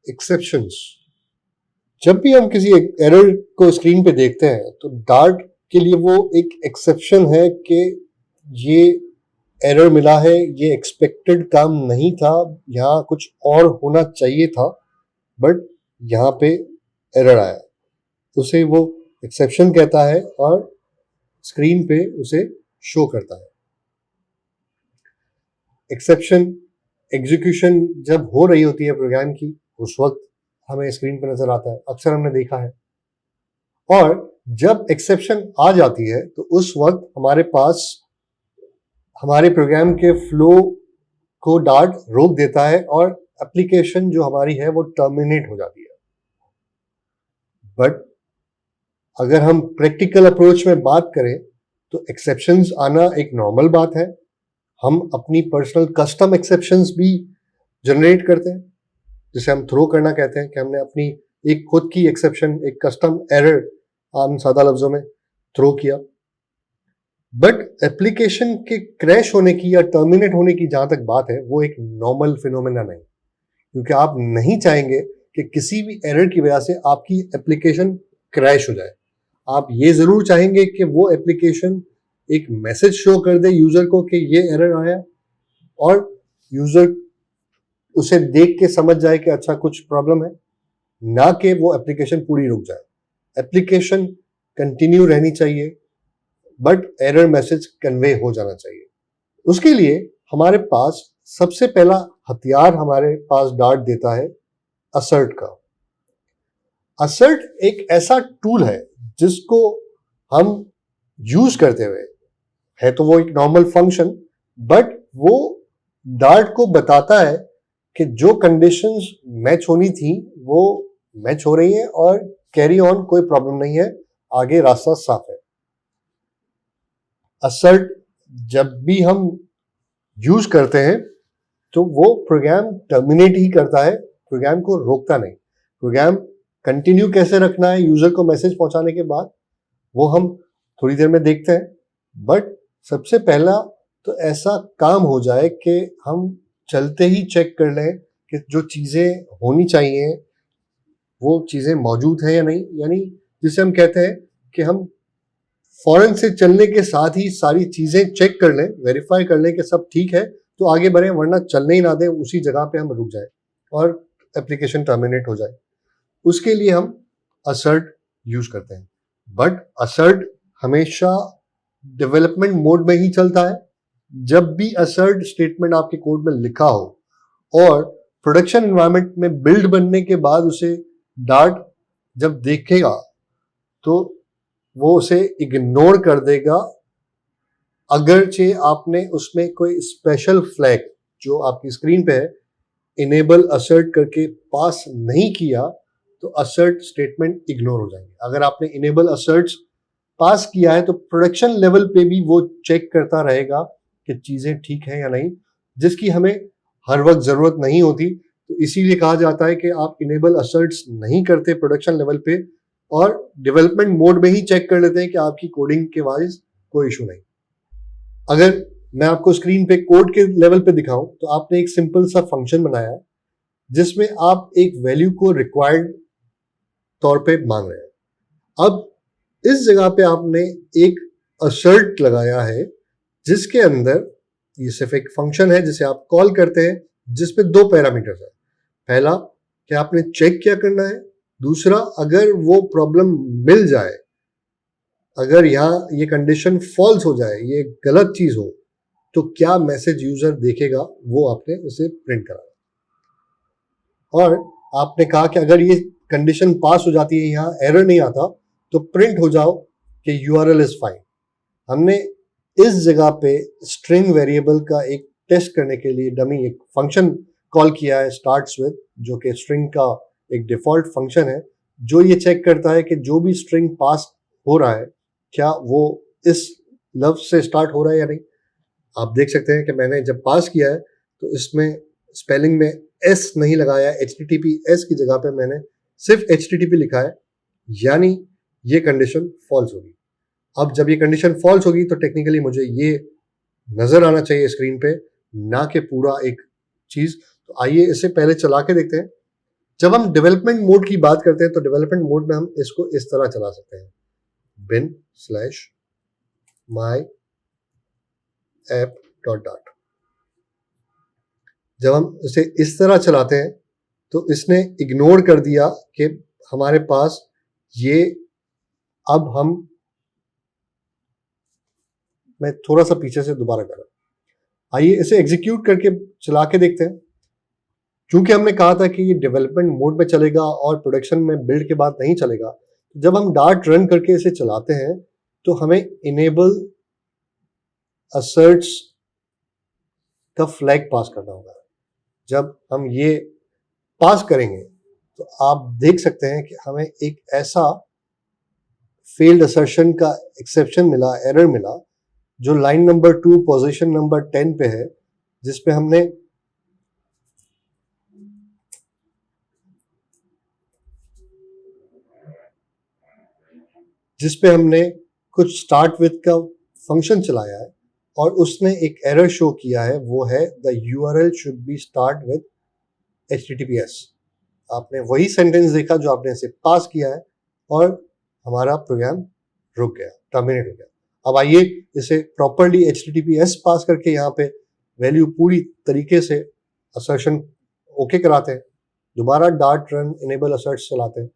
Exceptions. जब भी हम किसी एरर को स्क्रीन पे देखते हैं तो डार्ट के लिए वो एक एक्सेप्शन है कि ये एरर मिला है, ये एक्सपेक्टेड काम नहीं था, यहाँ कुछ और होना चाहिए था, बट यहाँ पे एरर आया, उसे वो एक्सेप्शन कहता है और स्क्रीन पे उसे शो करता है। एक्सेप्शन एग्जीक्यूशन जब हो रही होती है प्रोग्राम की, उस वक्त हमें स्क्रीन पर नजर आता है, अक्सर हमने देखा है। और जब एक्सेप्शन आ जाती है तो उस वक्त हमारे पास हमारे प्रोग्राम के फ्लो को डार्ट रोक देता है और एप्लीकेशन जो हमारी है वो टर्मिनेट हो जाती है। बट अगर हम प्रैक्टिकल अप्रोच में बात करें तो एक्सेप्शंस आना एक नॉर्मल बात है। हम अपनी पर्सनल कस्टम एक्सेप्शंस भी जनरेट करते हैं, जिसे हम थ्रो करना कहते हैं, कि हमने अपनी एक खुद की एक्सेप्शन, एक कस्टम एरर आम सादा लफ्जों में थ्रो किया। बट एप्लीकेशन के क्रैश होने की या टर्मिनेट होने की जहां तक बात है, वो एक नॉर्मल फिनोमेना नहीं, क्योंकि आप नहीं चाहेंगे कि किसी भी एरर की वजह से आपकी एप्लीकेशन क्रैश हो जाए। आप ये जरूर चाहेंगे कि वो एप्लीकेशन एक मैसेज शो कर दे यूजर को कि ये एरर आया, और यूजर उसे देख के समझ जाए कि अच्छा कुछ प्रॉब्लम है, ना कि वो एप्लीकेशन पूरी रुक जाए। एप्लीकेशन कंटिन्यू रहनी चाहिए, बट एरर मैसेज कन्वे हो जाना चाहिए। उसके लिए हमारे पास सबसे पहला हथियार हमारे पास डार्ट देता है असर्ट का। असर्ट एक ऐसा टूल है जिसको हम यूज करते हुए, है तो वो एक नॉर्मल फंक्शन, बट वो डार्ट को बताता है कि जो कंडीशंस मैच होनी थी वो मैच हो रही हैं और कैरी ऑन, कोई प्रॉब्लम नहीं है, आगे रास्ता साफ है। असर्ट जब भी हम यूज करते हैं तो वो प्रोग्राम टर्मिनेट ही करता है, प्रोग्राम को रोकता नहीं। प्रोग्राम कंटिन्यू कैसे रखना है यूजर को मैसेज पहुंचाने के बाद, वो हम थोड़ी देर में देखते हैं। बट सबसे पहला तो ऐसा काम हो जाए कि हम चलते ही चेक कर लें कि जो चीजें होनी चाहिए वो चीजें मौजूद हैं या नहीं, यानी जिसे हम कहते हैं कि हम फौरन से चलने के साथ ही सारी चीजें चेक कर लें, वेरीफाई कर लें कि सब ठीक है तो आगे बढ़े, वरना चलने ही ना दें, उसी जगह पे हम रुक जाए और एप्लीकेशन टर्मिनेट हो जाए। उसके लिए हम असर्ट यूज करते हैं। बट असर्ट हमेशा डेवलपमेंट मोड में ही चलता है। जब भी असर्ट स्टेटमेंट आपके कोड में लिखा हो और प्रोडक्शन एनवायरनमेंट में बिल्ड बनने के बाद उसे डार्ट जब देखेगा तो वो उसे इग्नोर कर देगा, अगरचे आपने उसमें कोई स्पेशल फ्लैग जो आपकी स्क्रीन पे है इनेबल असर्ट करके पास नहीं किया, तो असर्ट स्टेटमेंट इग्नोर हो जाएंगे। अगर आपने इनेबल असर्ट्स पास किया है तो प्रोडक्शन लेवल पे भी वो चेक करता रहेगा कि चीजें ठीक है या नहीं, जिसकी हमें हर वक्त जरूरत नहीं होती। तो इसीलिए कहा जाता है कि आप इनेबल असर्ट्स नहीं करते प्रोडक्शन लेवल पे, और डेवलपमेंट मोड में ही चेक कर लेते हैं कि आपकी कोडिंग के वाइज कोई इशू नहीं। अगर मैं आपको स्क्रीन पे कोड के लेवल पे दिखाऊं तो आपने एक सिंपल सा फंक्शन बनाया है जिसमें आप एक वैल्यू को रिक्वायर्ड तौर पे मांग रहे हैं। अब इस जगह पे आपने एक असर्ट लगाया है जिसके अंदर ये सिर्फ एक फंक्शन है जिसे आप कॉल करते हैं, जिसपे दो पैरामीटर्स है। पहला कि आपने चेक क्या करना है, दूसरा अगर वो प्रॉब्लम मिल जाए, अगर यहां ये कंडीशन फॉल्स हो जाए, ये गलत चीज हो, तो क्या मैसेज यूजर देखेगा, वो आपने उसे प्रिंट करा। और आपने कहा कि अगर ये कंडीशन पास हो जाती है, यहाँ एरर नहीं आता, तो प्रिंट हो जाओ कि यूआरएल इज फाइन। हमने इस जगह पे स्ट्रिंग वेरिएबल का एक टेस्ट करने के लिए डमी एक फंक्शन कॉल किया है स्टार्ट्स विद, जो कि स्ट्रिंग का एक डिफॉल्ट फंक्शन है जो ये चेक करता है कि जो भी स्ट्रिंग पास हो रहा है क्या वो इस लफ्ज से स्टार्ट हो रहा है या नहीं। आप देख सकते हैं कि मैंने जब पास किया है तो इसमें स्पेलिंग में एस नहीं लगाया, HTTPS की जगह पे मैंने सिर्फ HTTP लिखा है, यानी ये कंडीशन फॉल्स होगी। अब जब ये कंडीशन फॉल्स होगी तो टेक्निकली मुझे ये नजर आना चाहिए स्क्रीन पे, ना कि पूरा एक चीज। तो आइए इसे पहले चला के देखते हैं। जब हम डेवलपमेंट मोड की बात करते हैं तो डेवलपमेंट मोड में हम इसको इस तरह चला सकते हैं, bin/my app. जब हम इसे इस तरह चलाते हैं तो इसने इग्नोर कर दिया कि हमारे पास ये, अब हम, मैं थोड़ा सा पीछे से दोबारा कर रहा हूं, आइए इसे एग्जीक्यूट करके चला के देखते हैं। क्योंकि हमने कहा था कि ये डेवलपमेंट मोड में चलेगा और प्रोडक्शन में बिल्ड के बाद नहीं चलेगा, जब हम डार्ट रन करके इसे चलाते हैं तो हमें इनेबल असर्ट्स का फ्लैग पास करना होगा। जब हम ये पास करेंगे तो आप देख सकते हैं कि हमें एक ऐसा फेल्ड असर्शन का एक्सेप्शन मिला, एरर मिला, जो लाइन नंबर 2 पोजीशन नंबर 10 पे है, जिसपे हमने कुछ स्टार्ट विथ का फंक्शन चलाया है और उसने एक एरर शो किया है, वो है the URL should be start with HTTPS। आपने वही सेंटेंस देखा जो आपने इसे पास किया है और हमारा प्रोग्राम रुक गया, टर्मिनेट हो गया। अब आइए इसे प्रॉपरली HTTPS पास करके यहाँ पे वैल्यू पूरी तरीके से असर्शन ओके कराते हैं, दोबारा डार्ट रन इनेबल असर्ट्स चलाते हैं।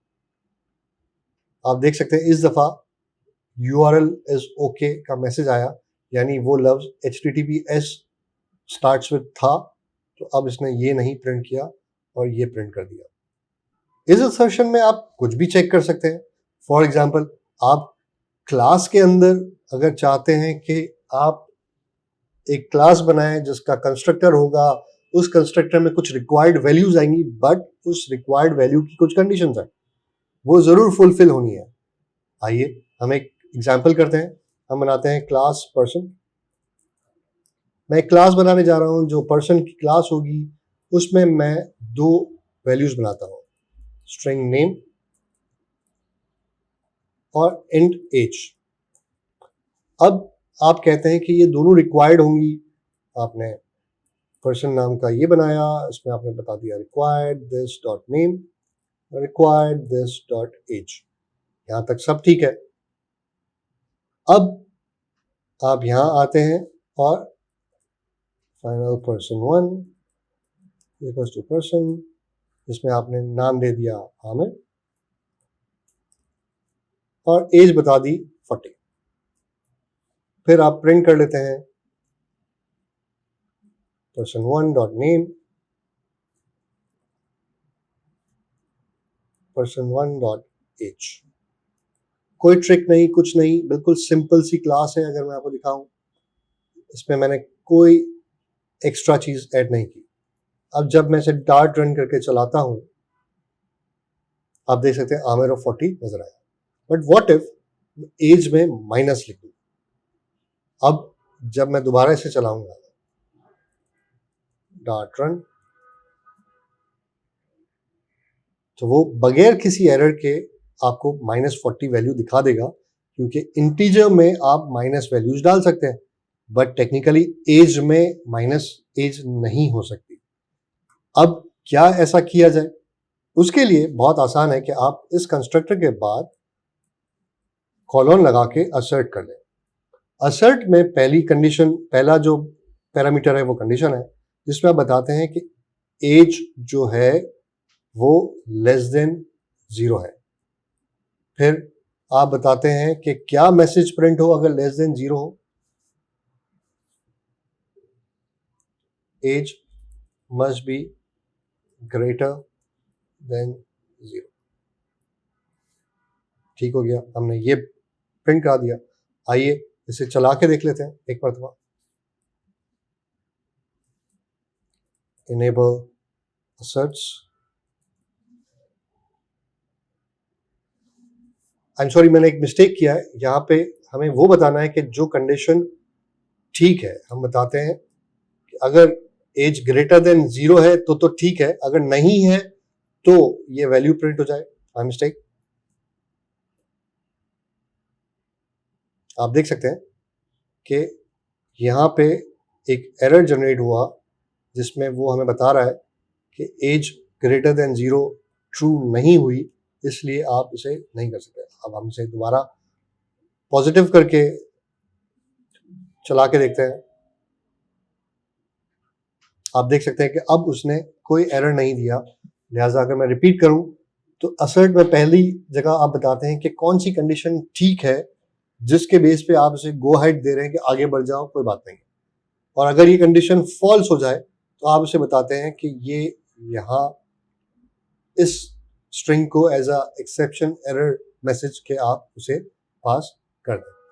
आप देख सकते हैं इस दफा URL इज ओके का मैसेज आया, यानी वो लफ्ज HTTPS स्टार्ट्स विद था, तो अब इसने ये नहीं प्रिंट किया और ये प्रिंट कर दिया। इस असर्शन में आप कुछ भी चेक कर सकते हैं। फॉर एग्जाम्पल, आप क्लास के अंदर अगर चाहते हैं कि आप एक क्लास बनाएं जिसका कंस्ट्रक्टर होगा, उस कंस्ट्रक्टर में कुछ रिक्वायर्ड वैल्यूज आएंगी, बट उस रिक्वायर्ड वैल्यू की कुछ कंडीशंस हैं, वो जरूर फुलफिल होनी है। आइए हम एक एग्जाम्पल करते हैं। हम बनाते हैं क्लास पर्सन। मैं एक क्लास बनाने जा रहा हूं, जो पर्सन की क्लास होगी उसमें मैं 2 वैल्यूज बनाता हूं, स्ट्रिंग नेम और इंट एज। अब आप कहते हैं कि ये दोनों रिक्वायर्ड होंगी। आपने पर्सन नाम का ये बनाया, इसमें आपने बता दिया required this dot name, required this dot age. यहां तक सब ठीक है। अब आप यहां आते हैं और final person1 equals to person, इसमें आपने नाम दे दिया आमिर और एज बता दी 40। फिर आप प्रिंट कर लेते हैं person1 dot name, person1 dot age. कोई ट्रिक नहीं, कुछ नहीं, बिल्कुल सिंपल सी क्लास है। अगर मैं आपको दिखाऊं, इसमें मैंने कोई एक्स्ट्रा चीज ऐड नहीं की। अब जब मैं इसे डार्ट रन करके चलाता हूं, आप देख सकते हैं आमिर और 40 नजर आया। बट व्हाट इफ एज में माइनस लिख दूं? अब जब मैं दोबारा इसे चलाऊंगा, डार्ट रन, तो वो बगैर किसी एरर के आपको -40 वैल्यू दिखा देगा, क्योंकि इंटीजर में आप माइनस वैल्यूज डाल सकते हैं, बट टेक्निकली एज में माइनस एज नहीं हो सकती। अब क्या ऐसा किया जाए? उसके लिए बहुत आसान है कि आप इस कंस्ट्रक्टर के बाद कॉलन लगा के असर्ट कर लें। असर्ट में पहली कंडीशन, पहला जो पैरामीटर है वो कंडीशन है, जिसमें आप बताते हैं कि एज जो है वो लेस देन 0 है। फिर आप बताते हैं कि क्या मैसेज प्रिंट हो अगर लेस देन 0 हो। Age must be greater than 0। ठीक हो गया, हमने ये प्रिंट करा दिया। आइए इसे चला के देख लेते हैं एक मरतबा। Enable assets, I am sorry, मैंने एक मिस्टेक किया है। यहाँ पे हमें वो बताना है कि जो कंडीशन ठीक है, हम बताते हैं कि अगर एज ग्रेटर देन 0 है तो ठीक है, अगर नहीं है तो ये वैल्यू प्रिंट हो जाए। My mistake. आप देख सकते हैं कि यहाँ पे एक एरर जनरेट हुआ, जिसमें वो हमें बता रहा है कि एज ग्रेटर देन 0 ट्रू नहीं हुई, इसलिए आप इसे नहीं कर सकते। अब हम इसे दोबारा पॉजिटिव करके चला के देखते हैं। आप देख सकते हैं कि अब उसने कोई एरर नहीं दिया। लिहाजा अगर मैं रिपीट करूं तो असर्ट में पहली जगह आप बताते हैं कि कौन सी कंडीशन ठीक है जिसके बेस पे आप उसे गो अहेड दे रहे हैं कि आगे बढ़ जाओ, कोई बात नहीं। और अगर ये कंडीशन फॉल्स हो जाए तो आप उसे बताते हैं कि ये यहाँ इस स्ट्रिंग को as a exception error message के आप उसे पास कर दें।